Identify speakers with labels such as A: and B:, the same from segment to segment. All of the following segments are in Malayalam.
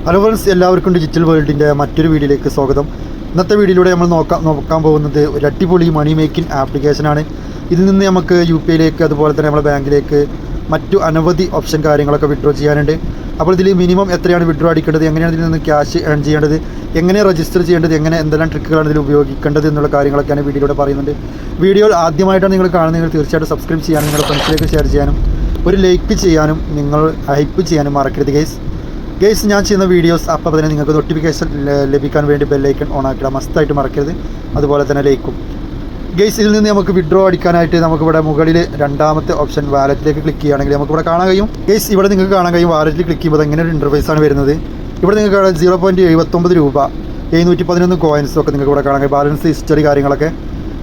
A: ഹലോ ഫ്രണ്ട്സ്, എല്ലാവർക്കും ഡിജിറ്റൽ വേൾഡിൻ്റെ മറ്റൊരു വീഡിയോയിലേക്ക് സ്വാഗതം. ഇന്നത്തെ വീഡിയോയിലൂടെ നമ്മൾ നോക്കാൻ പോകുന്നത് ഒരു അടിപൊളി മണി മേക്കിംഗ് ആപ്ലിക്കേഷനാണ്. ഇതിൽ നിന്ന് നമുക്ക് UPIയിലേക്ക് അതുപോലെ തന്നെ നമ്മുടെ ബാങ്കിലേക്ക് മറ്റു അനവധി ഓപ്ഷൻ കാര്യങ്ങളൊക്കെ വിഡ്രോ ചെയ്യാനുണ്ട്. അപ്പോൾ ഇതിൽ മിനിമം എത്രയാണ് വിഡ്രോ അടിക്കേണ്ടത്, എങ്ങനെയാണ് ഇതിൽ നിന്ന് ക്യാഷ് ഏൺ ചെയ്യേണ്ടത്, എങ്ങനെ രജിസ്റ്റർ ചെയ്യേണ്ടത്, എന്തെല്ലാം ട്രിക്കുകളാണ് ഇതിൽ ഉപയോഗിക്കേണ്ടത് എന്നുള്ള കാര്യങ്ങളൊക്കെയാണ് വീഡിയോയിലൂടെ പറയുന്നുണ്ട്. വീഡിയോ ആദ്യമായിട്ടാണ് നിങ്ങൾ കാണുന്നതെങ്കിൽ തീർച്ചയായിട്ടും സബ്സ്ക്രൈബ് ചെയ്യാനും നിങ്ങളുടെ ഫ്രണ്ട്സിലേക്ക് ഷെയർ ചെയ്യാനും ഒരു ലൈക്ക് ചെയ്യാനും നിങ്ങൾ ഹൈപ്പ് ചെയ്യാനും മറക്കരുത് ഗൈസ്. ഞാൻ ചെയ്യുന്ന വീഡിയോസ് അപ്പോൾ തന്നെ നിങ്ങൾക്ക് നോട്ടിഫിക്കേഷൻ ലഭിക്കാൻ വേണ്ടി ബെല്ലൈക്കൺ ഓൺ ആക്കിടാം, മസ്റ്റായിട്ട് മറക്കരുത്. അതുപോലെ തന്നെ ലൈക്കും. ഗൈസ്, ഇതിൽ നിന്ന് നമുക്ക് വിഡ്രോ അടിക്കാനായിട്ട് നമുക്കിവിടെ മുകളിൽ രണ്ടാമത്തെ ഓപ്ഷൻ വാലറ്റിലേക്ക് ക്ലിക്ക് ചെയ്യുകയാണെങ്കിൽ നമുക്കിവിടെ കാണാൻ കഴിയും. ഗൈസ്, ഇവിടെ നിങ്ങൾക്ക് കാണാൻ കഴിയും വാലറ്റിൽ ക്ലിക്ക് ചെയ്യുമ്പോൾ ഇങ്ങനെ ഒരു ഇൻ്റർഫേസാണ് വരുന്നത്. ഇവിടെ നിങ്ങൾക്ക് 0.79 രൂപ 711 കോയിൻസും ഒക്കെ നിങ്ങൾക്ക് ഇവിടെ കാണാൻ കഴിയും. ബാലൻസ് ഹിസ്റ്ററി കാര്യങ്ങളൊക്കെ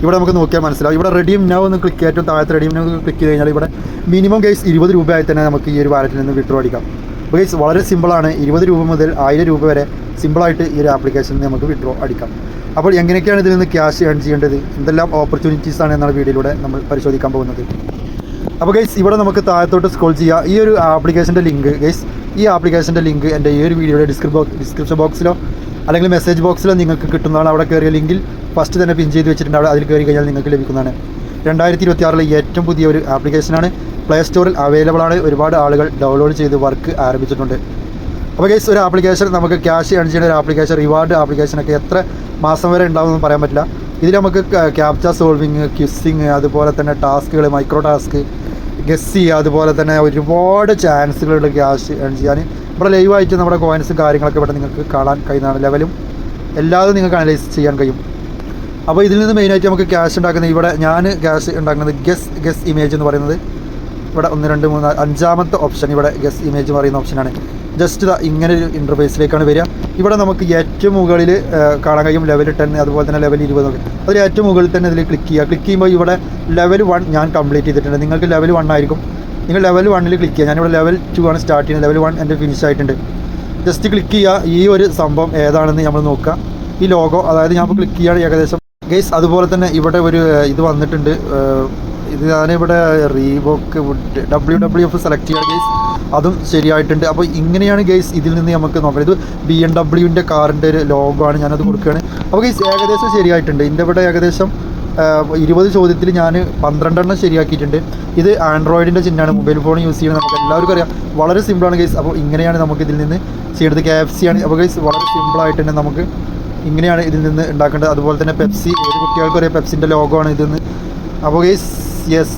A: ഇവിടെ നമുക്ക് നോക്കിയാൽ മനസ്സിലാവും. ഇവിടെ റെഡീം നൗ ഒന്ന് ക്ലിക്ക് ഏറ്റവും താഴത്തെ റെഡീം നൗ ക്ലിക്ക് ചെയ്ത് കഴിഞ്ഞാൽ ഇവിടെ മിനിമം ഗൈസ് 20 രൂപയായി തന്നെ നമുക്ക് ഈ ഒരു വാലറ്റിൽ നിന്ന് വിഡ്രോ അടിക്കാം. ഗൈസ്, വളരെ സിമ്പിളാണ്. 20 രൂപ മുതൽ 1000 രൂപ വരെ സിമ്പിളായിട്ട് ഈ ഒരു ആപ്ലിക്കേഷനിൽ നമുക്ക് വിഡ്രോ അടിക്കാം. അപ്പോൾ എങ്ങനെയൊക്കെയാണ് ഇതിൽ നിന്ന് ക്യാഷ് ഏൺ ചെയ്യേണ്ടത്, എന്തെല്ലാം ഓപ്പർച്യൂണിറ്റീസാണ് എന്നുള്ള വീഡിയോയിലൂടെ നമ്മൾ പരിശോധിക്കാൻ പോകുന്നത്. അപ്പോൾ ഗൈസ്, ഇവിടെ നമുക്ക് താഴത്തോട്ട് സ്ക്രോൾ ചെയ്യുക. ഈ ഒരു ആപ്ലിക്കേഷൻ്റെ ലിങ്ക് ഈ ആപ്ലിക്കേഷൻ്റെ ലിങ്ക് എൻ്റെ ഈ ഒരു വീഡിയോയുടെ ഡിസ്ക്രിപ്ഷൻ ബോക്സിലോ അല്ലെങ്കിൽ മെസ്സേജ് ബോക്സിലോ നിങ്ങൾക്ക് കിട്ടുന്നതാണ്. അവിടെ കയറിയ ലിങ്കിൽ ഫസ്റ്റ് തന്നെ പിൻ ചെയ്ത് വെച്ചിട്ടുണ്ട്. അവിടെ അതിൽ കയറി കഴിഞ്ഞാൽ നിങ്ങൾക്ക് ലഭിക്കുന്നതാണ്. 2026 ഏറ്റവും പുതിയ ഒരു ആപ്ലിക്കേഷനാണ്. പ്ലേ സ്റ്റോറിൽ അവൈലബിൾ ആണ്. ഒരുപാട് ആളുകൾ ഡൗൺലോഡ് ചെയ്ത് വർക്ക് ആരംഭിച്ചിട്ടുണ്ട്. അപ്പോൾ ഗൈസ്, ഒരു ആപ്ലിക്കേഷൻ നമുക്ക് ക്യാഷ് ഏൺ ചെയ്യുന്ന ഒരു ആപ്ലിക്കേഷൻ, റിവാർഡ് ആപ്ലിക്കേഷനൊക്കെ എത്ര മാസം വരെ ഉണ്ടാകുമെന്ന് പറയാൻ പറ്റില്ല. ഇതിൽ നമുക്ക് ക്യാപ്ച സോൾവിങ്, ക്വിസിങ്, അതുപോലെ തന്നെ ടാസ്കുകൾ, മൈക്രോ ടാസ്ക്, ഗസ് ചെയ്യുക, അതുപോലെ തന്നെ ഒരുപാട് ചാൻസുകളുണ്ട് ക്യാഷ് ഏൺ ചെയ്യാൻ. ഇവിടെ ലൈവായിട്ട് നമ്മുടെ കോയിൻസും കാര്യങ്ങളൊക്കെ ഇവിടെ നിങ്ങൾക്ക് കാണാൻ കഴിയുന്നതാണ്. ലെവലും എല്ലാതും നിങ്ങൾക്ക് അനലൈസ് ചെയ്യാൻ കഴിയും. അപ്പോൾ ഇതിൽ നിന്ന് മെയിനായിട്ട് നമുക്ക് ക്യാഷ് ഉണ്ടാക്കുന്നത്, ഇവിടെ ഞാൻ ക്യാഷ് ഉണ്ടാക്കുന്നത് ഗസ് ഇമേജ് എന്ന് പറയുന്നത് ഇവിടെ 1 2 3 5ാമത്തെ ഓപ്ഷൻ, ഇവിടെ ഗസ് ഇമേജ് എന്ന് പറയുന്ന ഓപ്ഷനാണ്. ജസ്റ്റ് ഇങ്ങനെ ഒരു ഇൻ്റർഫേസിലേക്കാണ് വരിക. ഇവിടെ നമുക്ക് ഏറ്റവും മുകളിൽ കാണാൻ കഴിയും ലെവൽ 10, അതുപോലെ തന്നെ ലെവൽ 20. അതിൽ ഏറ്റവും മുകളിൽ തന്നെ ഇതിൽ ക്ലിക്ക് ചെയ്യുമ്പോൾ ഇവിടെ ലെവൽ 1 ഞാൻ കംപ്ലീറ്റ് ചെയ്തിട്ടുണ്ട്. നിങ്ങൾക്ക് ലെവൽ 1 ആയിരിക്കും. നിങ്ങൾ ലെവൽ 1 ക്ലിക്ക് ചെയ്യുക. ഞാനിവിടെ ലെവൽ 2 ആണ് സ്റ്റാർട്ട് ചെയ്യുന്നത്. ലെവൽ 1 എൻ്റെ ഫിനിഷ് ആയിട്ടുണ്ട്. ജസ്റ്റ് ക്ലിക്ക് ചെയ്യുക. ഈ ഒരു സംഭവം ഏതാണെന്ന് നമ്മൾ നോക്കുക. ഈ ലോഗോ, അതായത് ഞാൻ ക്ലിക്ക് ചെയ്യുകയാണ് ഏകദേശം ഗൈസ്. അതുപോലെ തന്നെ ഇവിടെ ഒരു ഇത് വന്നിട്ടുണ്ട്. ഇത് ഞാനിവിടെ റീബോക്ക് WWF സെലക്ട് ചെയ്യുക ഗൈസ്. അതും ശരിയായിട്ടുണ്ട്. അപ്പോൾ ഇങ്ങനെയാണ് ഗൈസ് ഇതിൽ നിന്ന് നമുക്ക് നോക്കാം. ഇത് BMW കാറിൻ്റെ ഒരു ലോഗോ ആണ്, ഞാനത് കൊടുക്കുകയാണ്. അപ്പോൾ ഗൈസ് ഏകദേശം ശരിയായിട്ടുണ്ട്. ഇതിൻ്റെ ഇവിടെ ഏകദേശം 20 ചോദ്യത്തിൽ ഞാൻ 12 ശരിയാക്കിയിട്ടുണ്ട്. ഇത് ആൻഡ്രോയിഡിൻ്റെ ചിഹ്നമാണ്. മൊബൈൽ ഫോൺ യൂസ് ചെയ്യുന്നത് നമുക്ക് എല്ലാവർക്കും അറിയാം. വളരെ സിമ്പിളാണ് ഗൈസ്. അപ്പോൾ ഇങ്ങനെയാണ് നമുക്ക് ഇതിൽ നിന്ന് ചെയ്യേണ്ടത്. KFC ആണ്. അപ്പോൾ ഗൈസ് വളരെ സിമ്പിളായിട്ട് തന്നെ നമുക്ക് ഇങ്ങനെയാണ് ഇതിൽ നിന്ന് ഉണ്ടാക്കേണ്ടത്. അതുപോലെ തന്നെ പെപ്സി, ഏത് കുട്ടികൾക്കും അറിയാം പെപ്സിൻ്റെ ലോഗോ ആണ് ഇതിൽ നിന്ന്. അപ്പോൾ ഗൈസ്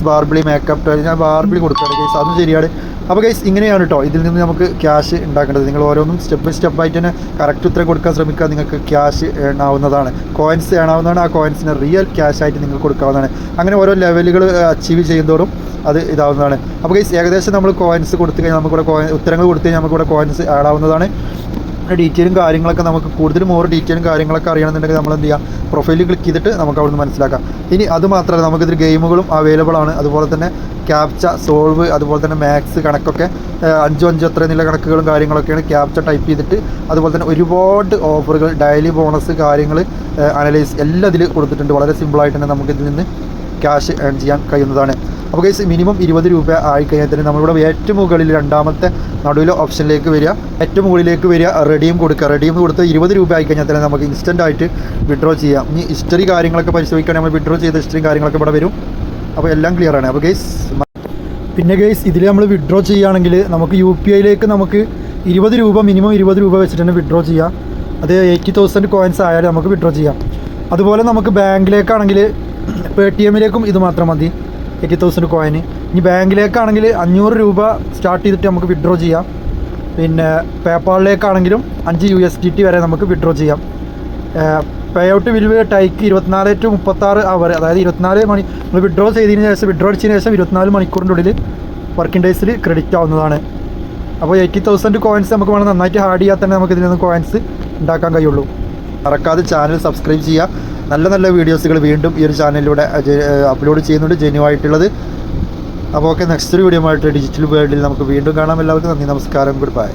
A: ബാർബിളി മേക്കപ്പ്, ഞാൻ ബാർബിളി കൊടുക്കുകയാണ് ഗൈസ്. അതും ശരിയാണ്. അപ്പോൾ ഗൈസ് ഇങ്ങനെയാണ് കേട്ടോ ഇതിൽ നിന്ന് നമുക്ക് ക്യാഷ് ഉണ്ടാക്കേണ്ടത്. നിങ്ങൾ ഓരോന്നും സ്റ്റെപ്പ് ബൈ സ്റ്റെപ്പായിട്ട് തന്നെ കറക്റ്റ് ഉത്തരം കൊടുക്കാൻ ശ്രമിക്കുക. നിങ്ങൾക്ക് ക്യാഷ് ഏൺ ആവുന്നതാണ്, കോയിൻസ് ഏൺ ആവുന്നതാണ്. ആ കോയിൻസിന് റിയൽ ക്യാഷ് ആയിട്ട് നിങ്ങൾ കൊടുക്കാവുന്നതാണ്. അങ്ങനെ ഓരോ ലെവലുകൾ അച്ചീവ് ചെയ്യുന്നതോറും അത് ഇതാവുന്നതാണ്. അപ്പോൾ ഗൈസ് ഏകദേശം നമ്മൾ കോയിൻസ് കൊടുത്തു കഴിഞ്ഞാൽ നമുക്കിവിടെ ഉത്തരങ്ങൾ കൊടുത്തു കഴിഞ്ഞാൽ നമുക്കിവിടെ കോയിൻസ് ആഡ് ആവുന്നതാണ്. ഡീറ്റെയിലും കാര്യങ്ങളൊക്കെ നമുക്ക് കൂടുതലും ഡീറ്റെയിലും കാര്യങ്ങളൊക്കെ അറിയണമെന്നുണ്ടെങ്കിൽ നമ്മൾ എന്ത് ചെയ്യുക, പ്രൊഫൈലിൽ ക്ലിക്ക് ചെയ്തിട്ട് നമുക്ക് അവിടെ നിന്ന് മനസ്സിലാക്കാം. ഇനി അതുമാത്രമല്ല, നമുക്കിതിൽ ഗെയിമുകളും അവൈലബിൾ ആണ്. അതുപോലെ തന്നെ ക്യാപ്ച, സോൾവ്, അതുപോലെ തന്നെ മാത്സ് കണക്കൊക്കെ 5 അത്ര എന്നുള്ള കണക്കുകളും കാര്യങ്ങളൊക്കെയാണ് ക്യാപ്ച ടൈപ്പ് ചെയ്തിട്ട്. അതുപോലെ തന്നെ ഒരുപാട് ഓഫറുകൾ, ഡെയിലി ബോണസ് കാര്യങ്ങൾ, അനലൈസ് എല്ലാം ഇതിൽ കൊടുത്തിട്ടുണ്ട്. വളരെ സിമ്പിളായിട്ട് തന്നെ നമുക്കിതിൽ നിന്ന് ക്യാഷ് ഏൺ ചെയ്യാൻ കഴിയുന്നതാണ്. അപ്പോൾ ഗൈസ് മിനിമം 20 രൂപ ആയിക്കഴിഞ്ഞാൽ തന്നെ നമ്മളിവിടെ ഏറ്റവും മുകളിൽ രണ്ടാമത്തെ നടുവിലെ ഓപ്ഷനിലേക്ക് വരിക, ഏറ്റവും മുകളിലേക്ക് വരിക, റെഡീം കൊടുക്കുക. റെഡീം കൊടുത്ത് 20 രൂപ ആയിക്കഴിഞ്ഞാൽ തന്നെ നമുക്ക് ഇൻസ്റ്റൻ്റ് ആയിട്ട് വിഡ്രോ ചെയ്യാം. ഇനി ഹിസ്റ്ററി കാര്യങ്ങളൊക്കെ പരിശോധിക്കുകയാണെങ്കിൽ നമ്മൾ വിഡ്രോ ചെയ്ത ഹിസ്റ്ററിയും കാര്യങ്ങളൊക്കെ ഇവിടെ വരും. അപ്പോൾ എല്ലാം ക്ലിയർ ആണ്. അപ്പോൾ ഗൈസ് പിന്നെ ഗൈസ് ഇതിൽ നമ്മൾ വിഡ്രോ ചെയ്യുകയാണെങ്കിൽ നമുക്ക് UPIയിലേക്ക് നമുക്ക് 20 രൂപ മിനിമം 20 രൂപ വെച്ചിട്ട് തന്നെ വിഡ്രോ ചെയ്യാം. അത് 80,000 കോയിൻസ് ആയാലും നമുക്ക് വിഡ്രോ ചെയ്യാം. അതുപോലെ നമുക്ക് ബാങ്കിലേക്കാണെങ്കിൽ Paytm-ലേക്കും ഇത് മാത്രം മതി, 80,000 കോയിന്. ഇനി ബാങ്കിലേക്കാണെങ്കിൽ 500 രൂപ സ്റ്റാർട്ട് ചെയ്തിട്ട് നമുക്ക് വിഡ്രോ ചെയ്യാം. പിന്നെ പേപ്പാളിലേക്കാണെങ്കിലും 5 USDT വരെ നമുക്ക് വിഡ്രോ ചെയ്യാം. പേ ഔട്ട് വിൽവ് ടൈക്ക് 24 to 36 അവർ, അതായത് 24 മണി നമ്മൾ വിഡ്രോ ചെയ്തതിന് ശേഷം, വിഡ്രോ അടിച്ചതിന് ശേഷം 24 മണിക്കൂറിൻ്റെ ഉള്ളിൽ വർക്കിംഗ് ഡേയ്സിൽ ക്രെഡിറ്റ് ആവുന്നതാണ്. അപ്പോൾ 80,000 കോയിൻസ് നമുക്ക് വേണം നന്നായിട്ട് ഹാർഡ് ചെയ്യാൻ തന്നെ നമുക്ക് ഇതിൽ നിന്ന് കോയിൻസ് ഉണ്ടാക്കാൻ കഴിയുള്ളൂ. മറക്കാതെ ചാനൽ സബ്സ്ക്രൈബ് ചെയ്യുക. നല്ല നല്ല വീഡിയോസുകൾ വീണ്ടും ഈ ഒരു ചാനലിലൂടെ അപ്ലോഡ് ചെയ്യുന്നുണ്ട്, ജെന്യുവായിട്ടുള്ളത്. അപ്പോൾ ഓക്കെ, നെക്സ്റ്റ് ഒരു വീഡിയോ ആയിട്ട് ഡിജിറ്റൽ വേൾഡിൽ നമുക്ക് വീണ്ടും കാണാം. എല്ലാവർക്കും നന്ദി, നമസ്കാരം, ഗുഡ് ബൈ.